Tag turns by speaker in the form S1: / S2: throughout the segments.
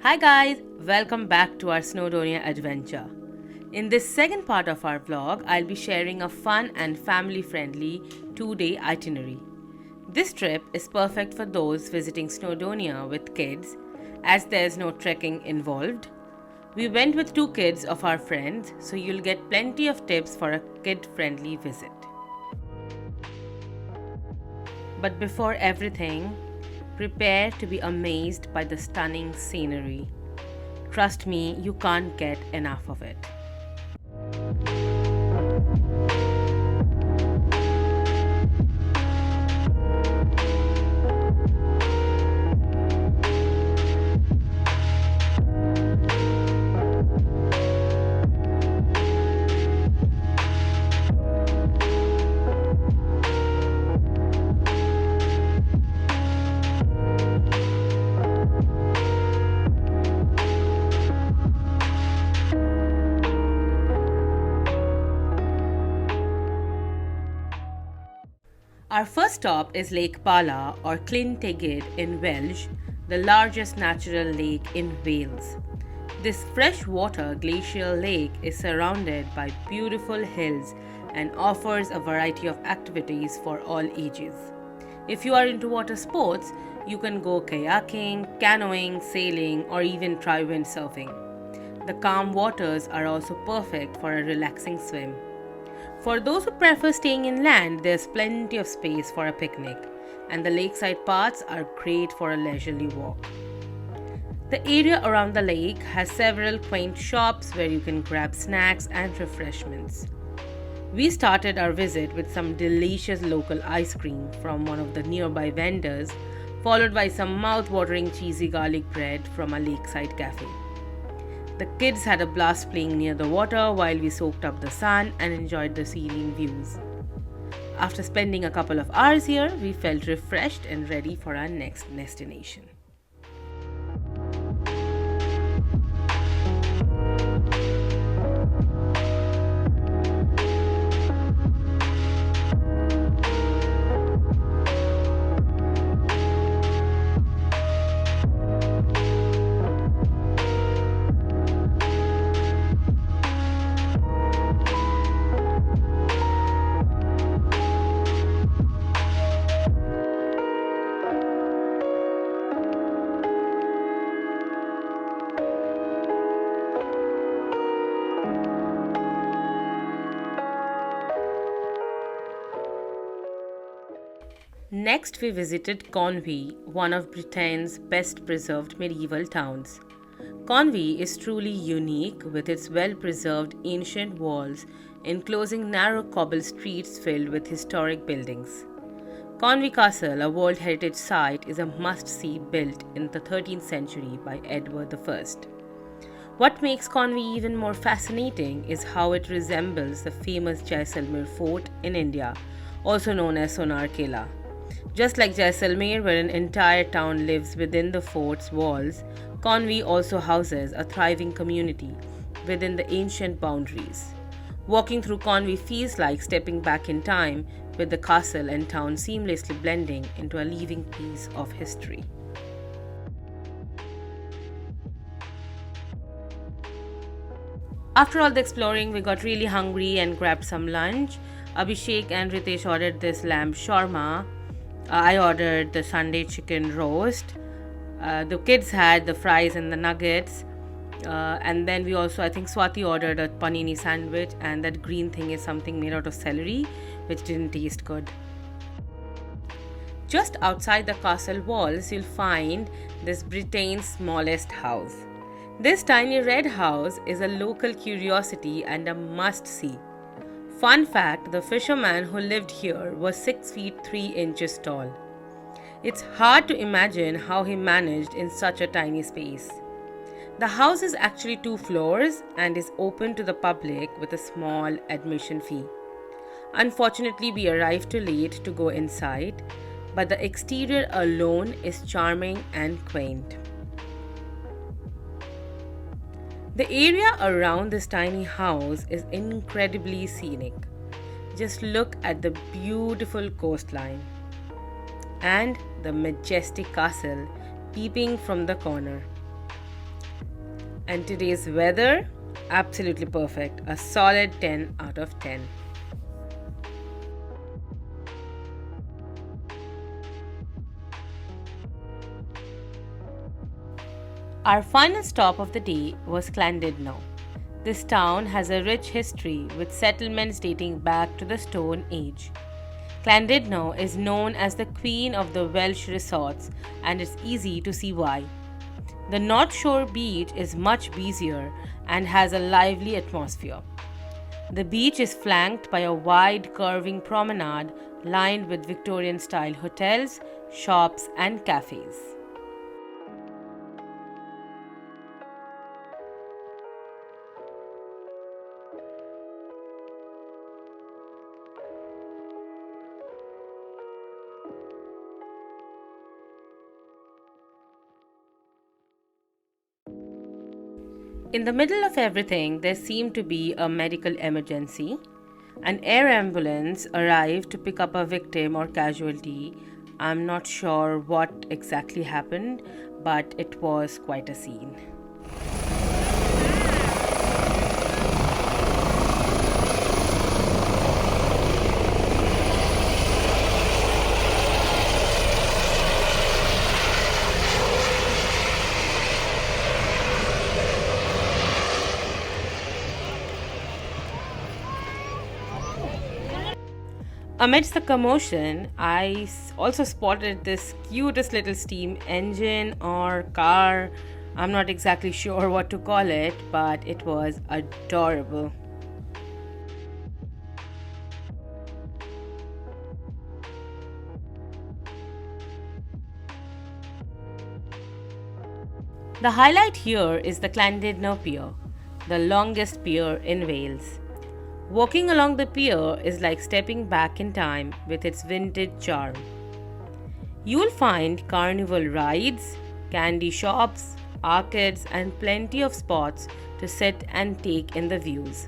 S1: Hi guys, welcome back to our Snowdonia adventure. In this second part of our vlog, I'll be sharing a fun and family-friendly 2-day itinerary. This trip is perfect for those visiting Snowdonia with kids, as there's no trekking involved. We went with 2 kids of our friends, so you'll get plenty of tips for a kid-friendly visit. But before everything, prepare to be amazed by the stunning scenery. Trust me, you can't get enough of it. Our first stop is Lake Bala or Llyn in Welsh, the largest natural lake in Wales. This freshwater glacial lake is surrounded by beautiful hills and offers a variety of activities for all ages. If you are into water sports, you can go kayaking, canoeing, sailing, or even try windsurfing. The calm waters are also perfect for a relaxing swim. For those who prefer staying inland, there's plenty of space for a picnic, and the lakeside paths are great for a leisurely walk. The area around the lake has several quaint shops where you can grab snacks and refreshments. We started our visit with some delicious local ice cream from one of the nearby vendors, followed by some mouth-watering cheesy garlic bread from a lakeside cafe. The kids had a blast playing near the water while we soaked up the sun and enjoyed the serene views. After spending a couple of hours here, we felt refreshed and ready for our next destination. Next, we visited Conwy, one of Britain's best preserved medieval towns. Conwy is truly unique with its well-preserved ancient walls enclosing narrow cobble streets filled with historic buildings. Conwy Castle, a World Heritage Site, is a must-see built in the 13th century by Edward I. What makes Conwy even more fascinating is how it resembles the famous Jaisalmer fort in India, also known as Sonar Killa. Just like Jaisalmer, where an entire town lives within the fort's walls, Conwy also houses a thriving community within the ancient boundaries. Walking through Conwy feels like stepping back in time, with the castle and town seamlessly blending into a living piece of history. After all the exploring, we got really hungry and grabbed some lunch. Abhishek and Ritesh ordered this lamb shawarma. I ordered the Sunday chicken roast. The kids had the fries and the nuggets. And then we also, I think Swati ordered a panini sandwich, and that green thing is something made out of celery, which didn't taste good. Just outside the castle walls, you'll find this Britain's smallest house. This tiny red house is a local curiosity and a must-see. Fun fact, the fisherman who lived here was 6 feet 3 inches tall. It's hard to imagine how he managed in such a tiny space. The house is actually 2 floors and is open to the public with a small admission fee. Unfortunately, we arrived too late to go inside, but the exterior alone is charming and quaint. The area around this tiny house is incredibly scenic. Just look at the beautiful coastline and the majestic castle peeping from the corner. And today's weather, absolutely perfect. A solid 10 out of 10. Our final stop of the day was Llandudno. This town has a rich history with settlements dating back to the Stone Age. Llandudno is known as the Queen of the Welsh resorts, and it's easy to see why. The North Shore beach is much busier and has a lively atmosphere. The beach is flanked by a wide curving promenade lined with Victorian style hotels, shops, and cafes. In the middle of everything, there seemed to be a medical emergency. An air ambulance arrived to pick up a victim or casualty. I'm not sure what exactly happened, but it was quite a scene. Amidst the commotion, I also spotted this cutest little steam engine or car. I'm not exactly sure what to call it, but it was adorable. The highlight here is the Llandudno Pier, the longest pier in Wales. Walking along the pier is like stepping back in time with its vintage charm. You'll find carnival rides, candy shops, arcades, and plenty of spots to sit and take in the views.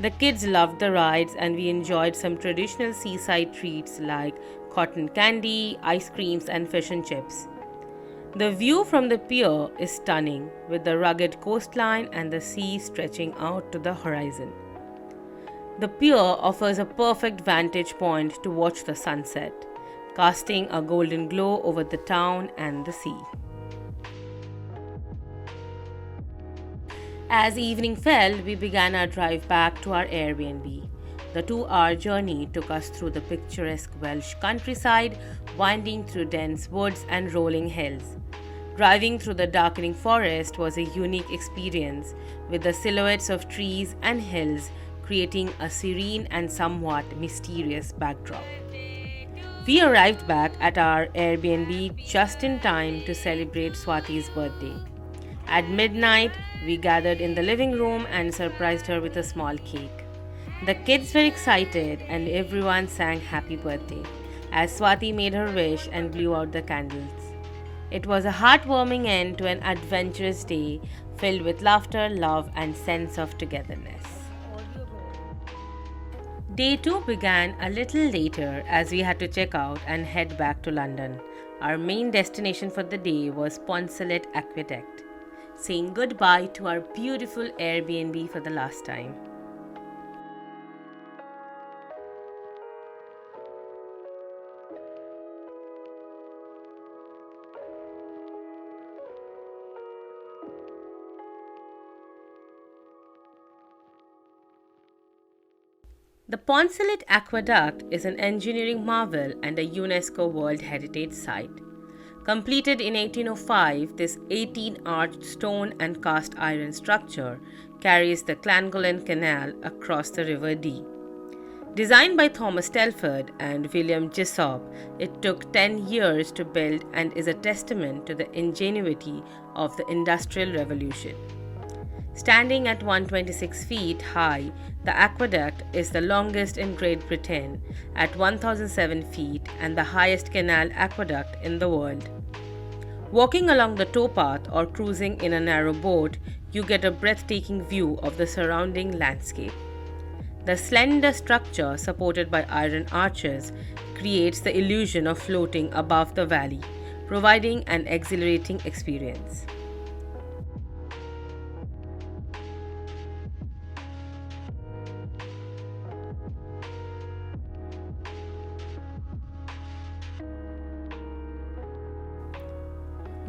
S1: The kids loved the rides, and we enjoyed some traditional seaside treats like cotton candy, ice creams, and fish and chips. The view from the pier is stunning, with the rugged coastline and the sea stretching out to the horizon. The pier offers a perfect vantage point to watch the sunset, casting a golden glow over the town and the sea. As evening fell, we began our drive back to our Airbnb. The 2-hour journey took us through the picturesque Welsh countryside, winding through dense woods and rolling hills. Driving through the darkening forest was a unique experience, with the silhouettes of trees and hills creating a serene and somewhat mysterious backdrop. We arrived back at our Airbnb just in time to celebrate Swati's birthday. At midnight, we gathered in the living room and surprised her with a small cake. The kids were excited and everyone sang happy birthday as Swati made her wish and blew out the candles. It was a heartwarming end to an adventurous day filled with laughter, love, and sense of togetherness. Day 2 began a little later as we had to check out and head back to London. Our main destination for the day was Pontcysyllte Aqueduct, saying goodbye to our beautiful Airbnb for the last time. The Pontcysyllte Aqueduct is an engineering marvel and a UNESCO World Heritage Site. Completed in 1805, this 18-arched stone and cast iron structure carries the Llangollen Canal across the River Dee. Designed by Thomas Telford and William Jessop, it took 10 years to build and is a testament to the ingenuity of the Industrial Revolution. Standing at 126 feet high, the aqueduct is the longest in Great Britain at 1007 feet and the highest canal aqueduct in the world. Walking along the towpath or cruising in a narrow boat, you get a breathtaking view of the surrounding landscape. The slender structure, supported by iron arches, creates the illusion of floating above the valley, providing an exhilarating experience.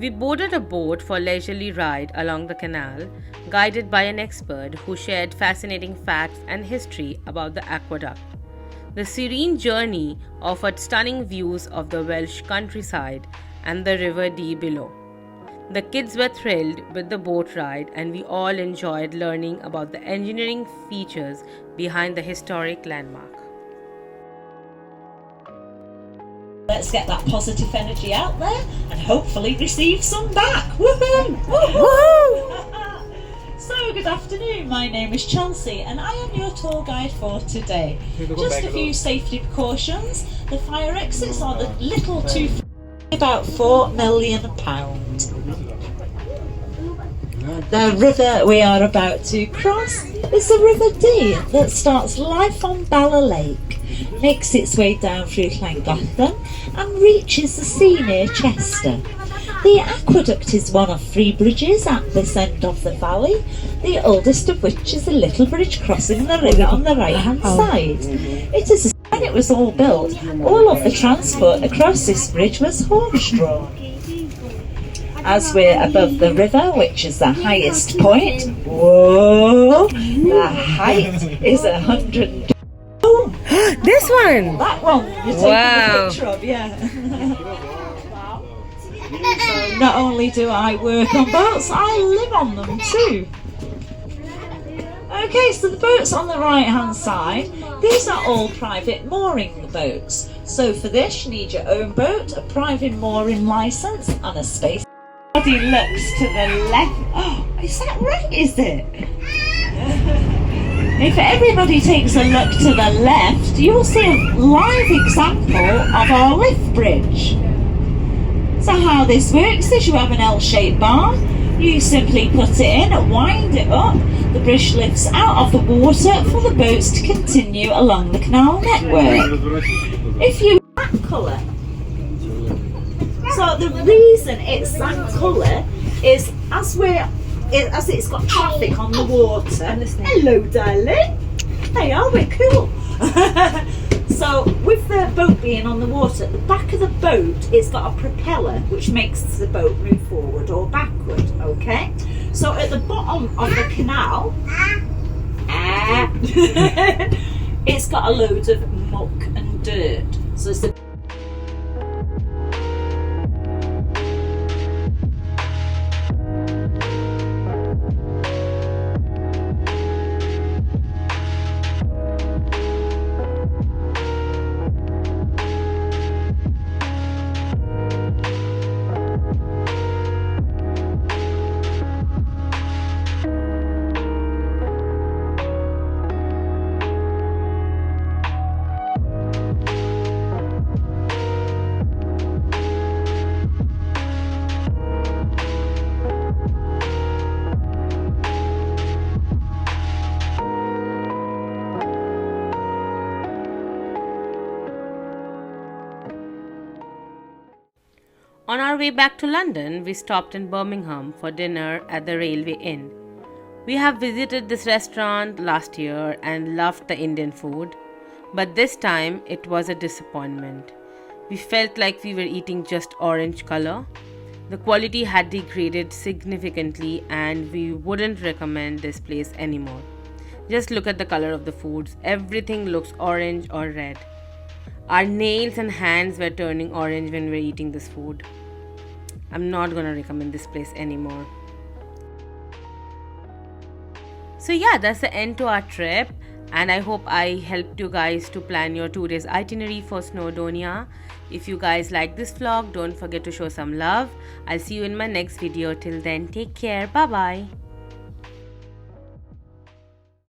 S1: We boarded a boat for a leisurely ride along the canal, guided by an expert who shared fascinating facts and history about the aqueduct. The serene journey offered stunning views of the Welsh countryside and the River Dee below. The kids were thrilled with the boat ride, and we all enjoyed learning about the engineering features behind the historic landmark.
S2: Let's get that positive energy out there and hopefully receive some back. Woohoo! Woohoo! So, good afternoon. My name is Chelsea and I am your tour guide for today. Just a few safety precautions. The fire exits are the little too about £4 million. The river we are about to cross is the River Dee that starts live on Bala Lake, makes its way down through Llangollen and reaches the sea near Chester. The aqueduct is one of 3 bridges at this end of the valley, the oldest of which is a little bridge crossing the river on the right hand side. When it was all built, all of the transport across this bridge was horse-drawn. As we're above the river, which is the highest point, whoa, the height is 100. Oh,
S1: This one!
S2: that one you're taking a picture of, yeah. So not only do I work on boats, I live on them too. Okay, so the boats on the right hand side, these are all private mooring boats. So for this you need your own boat, a private mooring licence and a space. Everybody looks to the left. Oh, is that right, is it? If everybody takes a look to the left, you'll see a live example of our lift bridge. So how this works is you have an L-shaped bar, you simply put it in, wind it up, the bridge lifts out of the water for the boats to continue along the canal network. If you that colour, so the reason it's that colour is as it's got traffic on the water. Hello, darling. Hey, are we cool? So with the boat being on the water, at the back of the boat it's got a propeller which makes the boat move forward or backward, okay? So at the bottom of the canal, it's got a load of muck and dirt. So it's the
S1: On our way back to London, we stopped in Birmingham for dinner at the Railway Inn. We have visited this restaurant last year and loved the Indian food, but this time it was a disappointment. We felt like we were eating just orange color. The quality had degraded significantly and we wouldn't recommend this place anymore. Just look at the color of the foods. Everything looks orange or red. Our nails and hands were turning orange when we were eating this food. I'm not gonna recommend this place anymore. So yeah, that's the end to our trip, and I hope I helped you guys to plan your 2 days itinerary for Snowdonia. If you guys like this vlog, don't forget to show some love. I'll see you in my next video. Till then, take care. Bye bye.